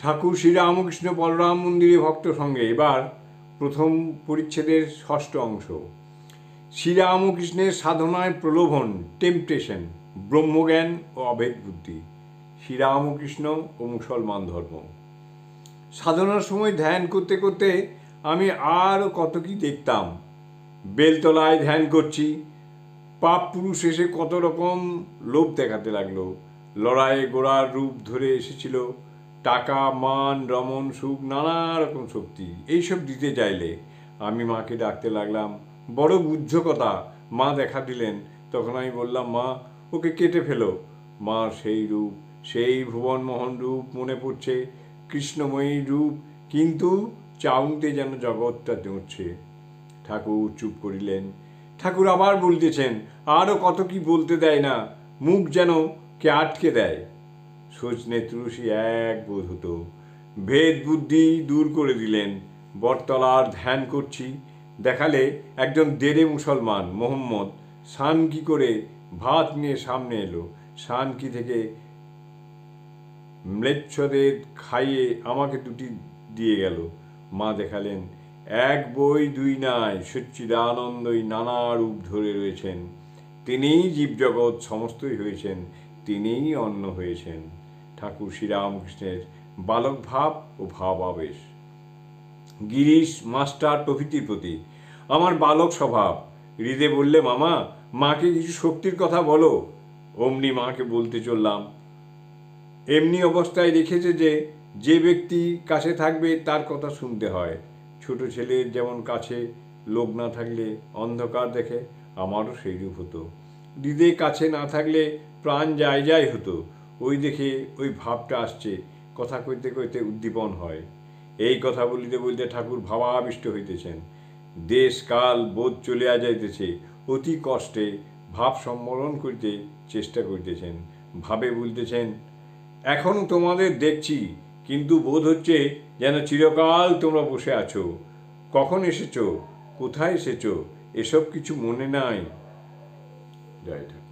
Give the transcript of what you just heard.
ঠাকুর শ্রীরামকৃষ্ণ বলরাম মন্দিরে ভক্ত সঙ্গে। এবার প্রথম পরিচ্ছেদের ষষ্ঠ অংশ। শ্রীরামকৃষ্ণের সাধনায় প্রলোভন, টেম্পটেশন, ব্রহ্মজ্ঞান ও অভেদ বুদ্ধি। শ্রীরামকৃষ্ণ ও মুসলমান ধর্ম। সাধনার সময় ধ্যান করতে করতে আমি আরও কত কি দেখতাম। বেলতলায় ধ্যান করছি, পাপ পুরুষ এসে কত রকম লোভ দেখাতে লাগলো। লড়াইয়ে গোড়ার রূপ ধরে এসেছিল। টাকা, মান, রমন, সুখ, নানা রকম শক্তি এইসব দিতে চাইলে আমি মাকে ডাকতে লাগলাম। বড় বুদ্ধ কথা। মা দেখা দিলেন। তখন আমি বললাম, মা, ওকে কেটে ফেলো। মা সেই রূপ, সেই ভুবনমোহন রূপ মনে পড়ছে, কৃষ্ণময়ী রূপ, কিন্তু চাউনিতে যেন জগৎটা নড়ছে। ঠাকুর চুপ করিলেন। ঠাকুর আবার বলতেছেন, আরও কত কি বলতে দেয় না, মুখ যেন কে আটকে দেয়। সজনে তুলসী এক বোধ হতো। ভেদ বুদ্ধি দূর করে দিলেন। বটতলার ধ্যান করছি, দেখালে একজন দেরে মুসলমান মোহাম্মদ সানকি করে ভাত নিয়ে সামনে এলো। সানকি থেকে ম্লেচ্ছদের খাইয়ে আমাকে দুটি দিয়ে গেল। মা দেখালেন, এক বই দুই নাই, সচ্চিদানন্দই নানা রূপ ধরে রয়েছেন। তিনিই জীবজগৎ সমস্তই হয়েছেন, তিনিই অন্ন হয়েছেন। ঠাকুর শ্রীরামকৃষ্ণের বালক ভাব ও ভাবাবেশ। গিরিশ, মাস্টার প্রভৃতির প্রতি আমার বালক স্বভাব। হৃদে বললে, মামা, মাকে কিছু শক্তির কথা বলো। অমনি মাকে বলতে চললাম। এমনি অবস্থায় রেখেছে যে যে ব্যক্তি কাছে থাকবে তার কথা শুনতে হয়। ছোট ছেলের যেমন কাছে লোক না থাকলে অন্ধকার দেখে, আমারও সেইরূপ হতো। হৃদে কাছে না থাকলে প্রাণ যায় যায় হতো। ওই দেখে ওই ভাবটা আসছে, কথা কইতে কইতে উদ্দীপন হয়। এই কথা বলিতে বলিতে ঠাকুর ভাবাবিষ্ট হইতেছেন। দেশ কাল বোধ চলিয়া যাইতেছে। অতি কষ্টে ভাব সম্বরণ করিতে চেষ্টা করিতেছেন। ভাবে বলতেছেন, এখন তোমাদের দেখছি, কিন্তু বোধ হচ্ছে যেন চিরকাল তোমরা বসে আছো। কখন এসেছো, কোথায় এসেছো, এসব কিছু মনে নাই। জয় ঠাকুর।